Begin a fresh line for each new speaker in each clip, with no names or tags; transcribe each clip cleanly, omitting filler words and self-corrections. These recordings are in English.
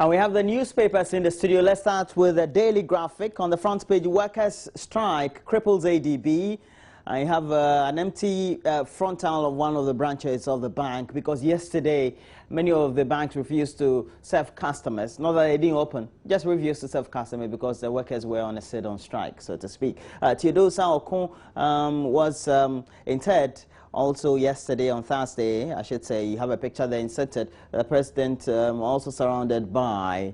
And we have the newspapers in the studio. Let's start with the Daily Graphic. On the front page, workers strike cripples ADB. I have an empty frontal of one of the branches of the bank because yesterday many of the banks refused to serve customers. Not that they didn't open, just refused to serve customers because the workers were on a sit-on strike, so to speak. Theodosia Okon was interred also yesterday on Thursday, I should say. You have a picture there inserted. The president also surrounded by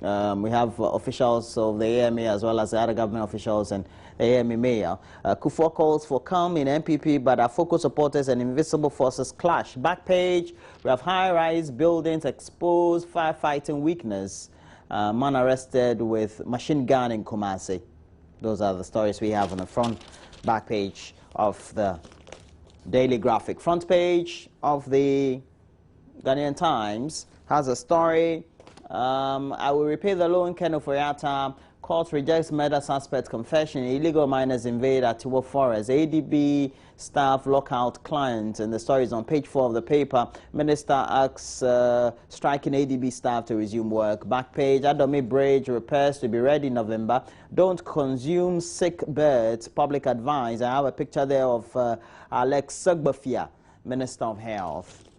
we have officials of the AMA as well as the other government officials and the AMA mayor. Kufuor calls for calm in MPP, but Afoko supporters and invisible forces clash. Back page, we have high-rise buildings exposed, firefighting weakness. Man arrested with machine gun in Kumasi. Those are the stories we have on the front back page of the Daily Graphic. Front page of the Ghanaian Times has a story. I will repay the loan, Ken Oforiatta. Court rejects murder suspect confession. Illegal miners invade Atiwo Forest. ADB staff lockout clients. And the story is on page 4 of the paper. Minister asks striking ADB staff to resume work. Back page, Adomi Bridge repairs to be ready in November. Don't consume sick birds. Public advice. I have a picture there of Alex Sagbafia, Minister of Health.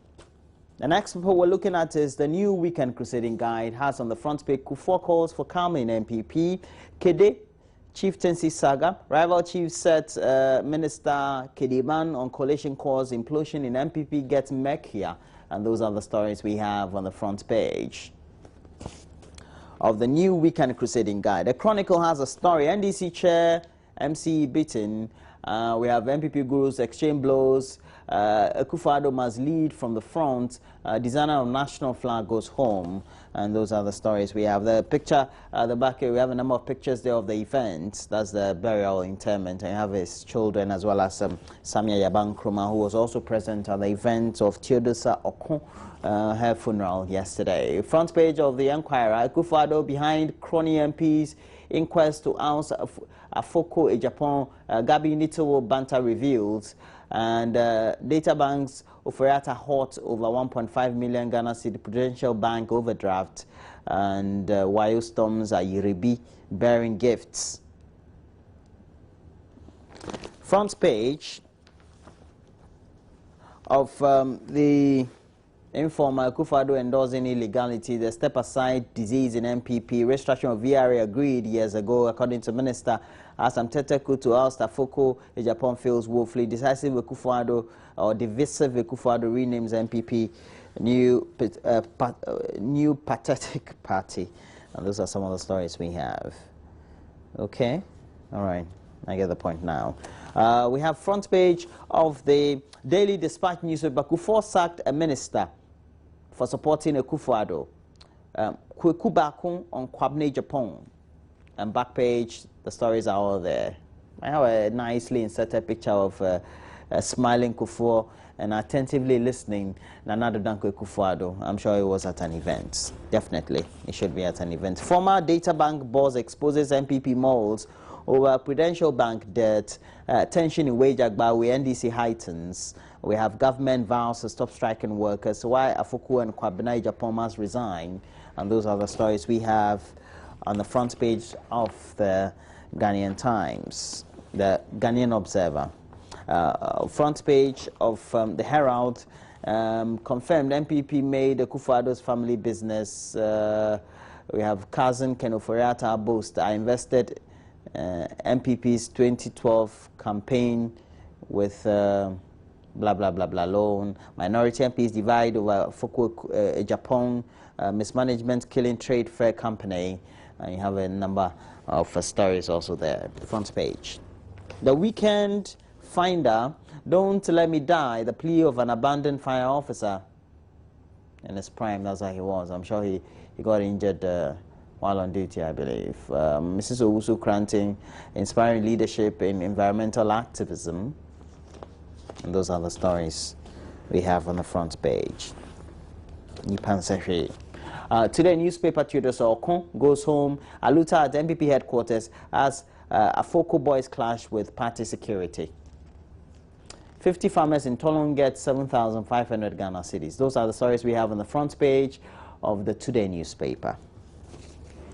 The next paper we're looking at is the new Weekend Crusading Guide. It has on the front page Kufuor calls for calm in MPP. Kede, chieftaincy saga. Rival chief set Minister Kediman on coalition cause implosion in MPP gets murkier. And those are the stories we have on the front page of the new Weekend Crusading Guide. The Chronicle has a story. NDC chair MC beaten. We have MPP gurus exchange blows. Akufo-Addo must lead from the front. Designer of national flag goes home. And those are the stories we have. The picture at the back here, we have a number of pictures there of the event. That's the burial interment. And you have his children as well as Samia Yabankruma, who was also present at the event of Theodosia Okon, her funeral yesterday. Front page of the Enquirer, Akufo-Addo behind crony MPs. Inquest to ounce Afoko in Japan, Gabi Nitowo banter reveals, and data banks Oforiatta hot over 1.5 million Ghana Cedi Prudential Bank overdraft, and Wayo storms are Yiribi bearing gifts. Front page of the Informal Akufo-Addo endorsing illegality, the step aside disease in MPP, restructuring of VRA agreed years ago, according to Minister Asam Teteku to oust Afoko. Japan fails woefully. Decisive Akufo-Addo or divisive Akufo-Addo renames MPP new pathetic party. And those are some of the stories we have. Okay, all right, I get the point now. We have front page of the Daily Dispatch newspaper. Kufuor sacked a minister for supporting Akufo-Addo. Kweku Bakun on Kwabne, Japan. And back page, the stories are all there. I have a nicely inserted picture of a smiling Kufuor and attentively listening Nana Danko Akufo-Addo. I'm sure it was at an event. Definitely, it should be at an event. Former data bank boss exposes MPP moles over Prudential Bank debt. Tension in wage agbawi, NDC heightens. We have government vows to stop striking workers. Why Afoko and Kwabena Japan must resign. And those are the stories we have on the front page of the Ghanaian Times, the Ghanaian Observer. Front page of the Herald, confirmed MPP made Akufo-Addo's family business. We have cousin Ken Oforiatta boast, I invested MPP's 2012 campaign with blah blah blah blah loan. Minority MPs divide over Foko Japan mismanagement killing trade fair company. And you have a number of stories also there. Front page. The Weekend Finder, don't let me die. The plea of an abandoned fire officer in his prime. That's how he was. I'm sure he got injured while on duty, I believe. Mrs. Owusu Kranting, inspiring leadership in environmental activism. And those are the stories we have on the front page. Today, newspaper Theodosia Okon goes home. Aluta at MPP headquarters as Afoko boys clash with party security. 50 farmers in Tolon get 7,500 Ghana cedis. Those are the stories we have on the front page of the Today newspaper.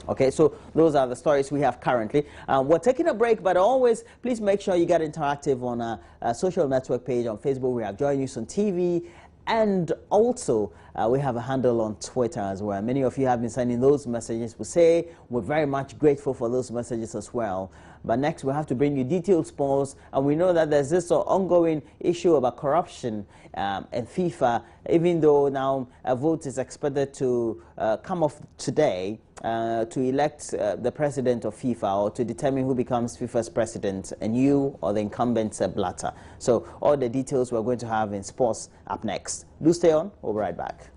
Okay, so those are the stories we have currently. We're taking a break, but always, please make sure you get interactive on our social network page on Facebook. We have Joy News on TV, and also we have a handle on Twitter as well. Many of you have been sending those messages. We say we're very much grateful for those messages as well. But next, we have to bring you detailed sports, and we know that there's this ongoing issue about corruption in FIFA, even though now a vote is expected to come off today to elect the president of FIFA, or to determine who becomes FIFA's president, and you or the incumbent Blatter. So all the details we're going to have in sports up next. Do stay on. We'll be right back.